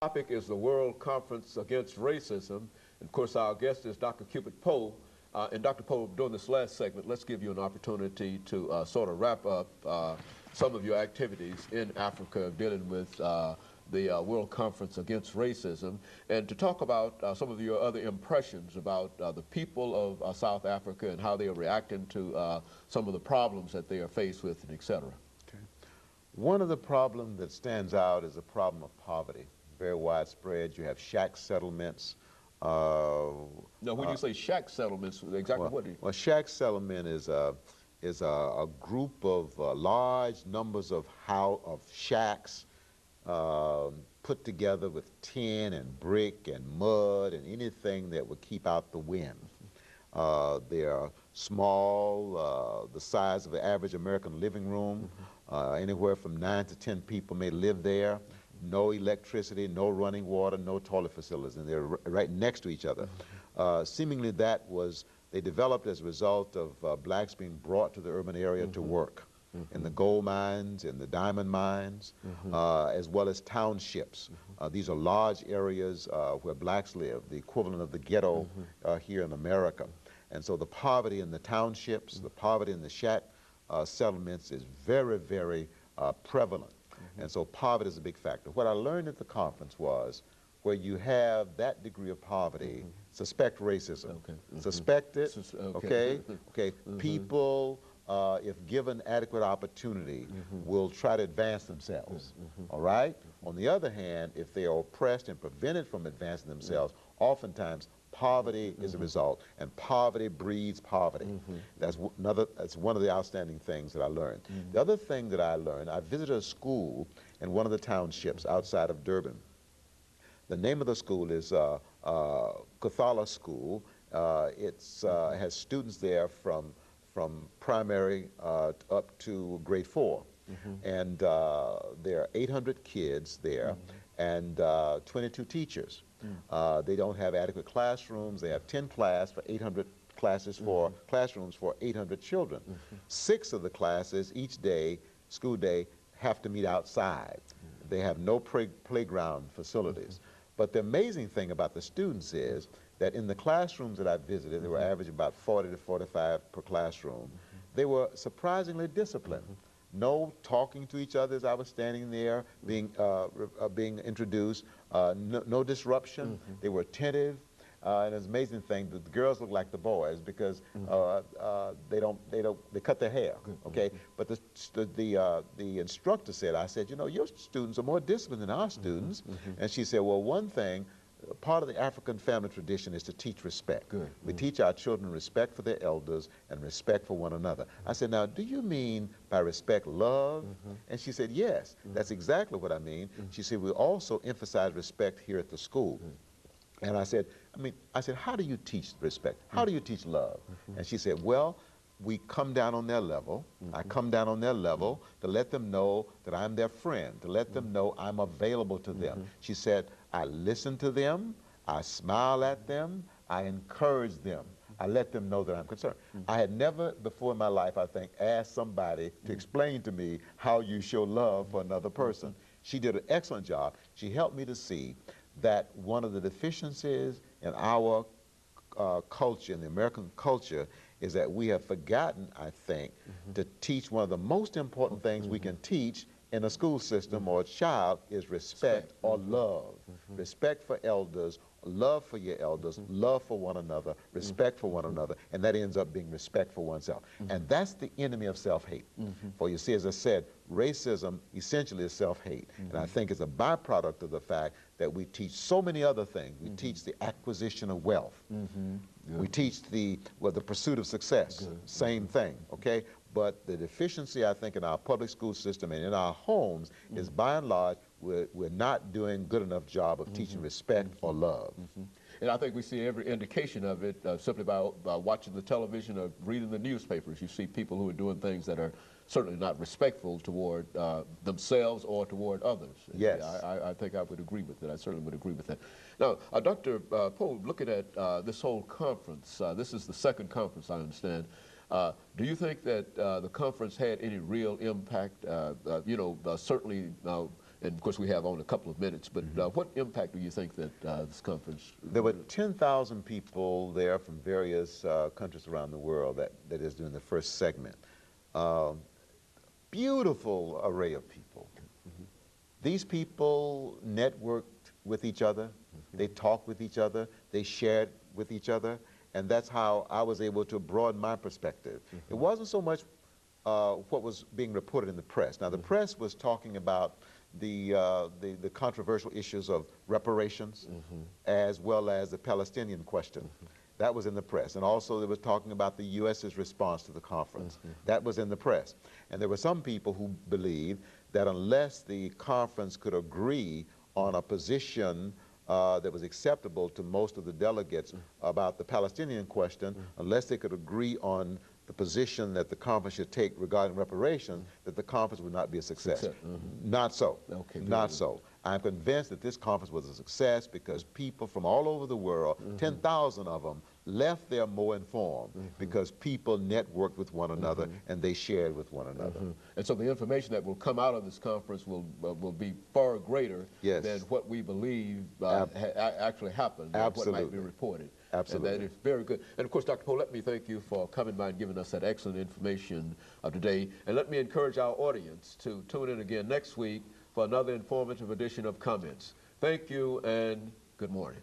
Topic is the World Conference Against Racism. And of course, our guest is Dr. CPoe3. And Dr. Poe, during this last segment, let's give you an opportunity to sort of wrap up some of your activities in Africa dealing with the World Conference Against Racism, and to talk about some of your other impressions about the people of South Africa and how they are reacting to some of the problems that they are faced with, and et cetera. Okay. One of the problems that stands out is the problem of poverty. Very widespread. You have shack settlements. Now, when you say shack settlements, exactly what do you? Well, shack settlement is a group of large numbers of shacks put together with tin and brick and mud and anything that would keep out the wind. They are small, the size of an average American living room. Anywhere from 9 to 10 people may live there. No electricity, no running water, no toilet facilities, and they're right next to each other. Seemingly they developed as a result of blacks being brought to the urban area to work in the gold mines, in the diamond mines, as well as townships. These are large areas where blacks live, the equivalent of the ghetto here in America. And so the poverty in the townships, the poverty in the shack settlements is very, very prevalent. And so poverty is a big factor. What I learned at the conference was where you have that degree of poverty, suspect racism. Suspect it, okay? People, if given adequate opportunity, will try to advance themselves, all right? On the other hand, if they are oppressed and prevented from advancing themselves, oftentimes poverty is a result, and poverty breeds poverty. That's one of the outstanding things that I learned. The other thing that I learned, I visited a school in one of the townships outside of Durban. The name of the school is CPoe3 School. It has students there from primary up to grade 4. And there are 800 kids there and 22 teachers. They don't have adequate classrooms. They have 10 classrooms for 800 children. 6 of the classes each day, school day, have to meet outside. They have no playground facilities. But the amazing thing about the students is that in the classrooms that I visited, they were averaging about 40 to 45 per classroom. They were surprisingly disciplined. No talking to each other as I was standing there being introduced, no disruption. They were attentive, and it's an amazing thing that the girls look like the boys because they cut their hair, okay? But the instructor said, I said, you know, your students are more disciplined than our students. And she said, well, one thing, part of the African family tradition is to teach respect. We teach our children respect for their elders and respect for one another. I said, now, do you mean by respect love? And she said, yes, that's exactly what I mean. She said, we also emphasize respect here at the school. And I said, how do you teach respect? How do you teach love? And she said, well, we come down on their level. I come down on their level to let them know that I'm their friend, to let them know I'm available to them. She said, I listen to them, I smile at them, I encourage them. I let them know that I'm concerned. I had never before in my life, I think, asked somebody to explain to me how you show love for another person. She did an excellent job. She helped me to see that one of the deficiencies in our culture, in the American culture, is that we have forgotten, I think, to teach one of the most important things we can teach in a school system or a child is respect or love. Respect for elders, love for your elders, love for one another, respect for one another, and that ends up being respect for oneself. And that's the enemy of self-hate. For you see, as I said, racism essentially is self-hate. And I think it's a byproduct of the fact that we teach so many other things. We teach the acquisition of wealth. We teach the pursuit of success, same thing, okay? But the deficiency, I think, in our public school system and in our homes is, by and large, we're not doing a good enough job of teaching respect or love. And I think we see every indication of it simply by watching the television or reading the newspapers. You see people who are doing things that are certainly not respectful toward themselves or toward others. Yes. I think I would agree with that. I certainly would agree with that. Now, Dr. Poe, looking at this whole conference, this is the second conference, I understand. Do you think that the conference had any real impact? Certainly And of course, we have only a couple of minutes, but what impact do you think that this conference? There were 10,000 people there from various countries around the world that is doing the first segment. Beautiful array of people. These people networked with each other, they talked with each other, they shared with each other, and that's how I was able to broaden my perspective. It wasn't so much what was being reported in the press. Now, the press was talking about the controversial issues of reparations as well as the Palestinian question. That was in the press. And also they were talking about the U.S.'s response to the conference. That was in the press. And there were some people who believed that unless the conference could agree on a position that was acceptable to most of the delegates about the Palestinian question, unless they could agree on the position that the conference should take regarding reparations, that the conference would not be a success. Not so. Okay, not so. I'm convinced that this conference was a success because people from all over the world, 10,000 of them, left there more informed because people networked with one another and they shared with one another. And so the information that will come out of this conference will be far greater than what we believe actually happened, and what might be reported. Absolutely. And that is very good. And of course, Dr. Poe, let me thank you for coming by and giving us that excellent information today. And let me encourage our audience to tune in again next week for another informative edition of Comments. Thank you and good morning.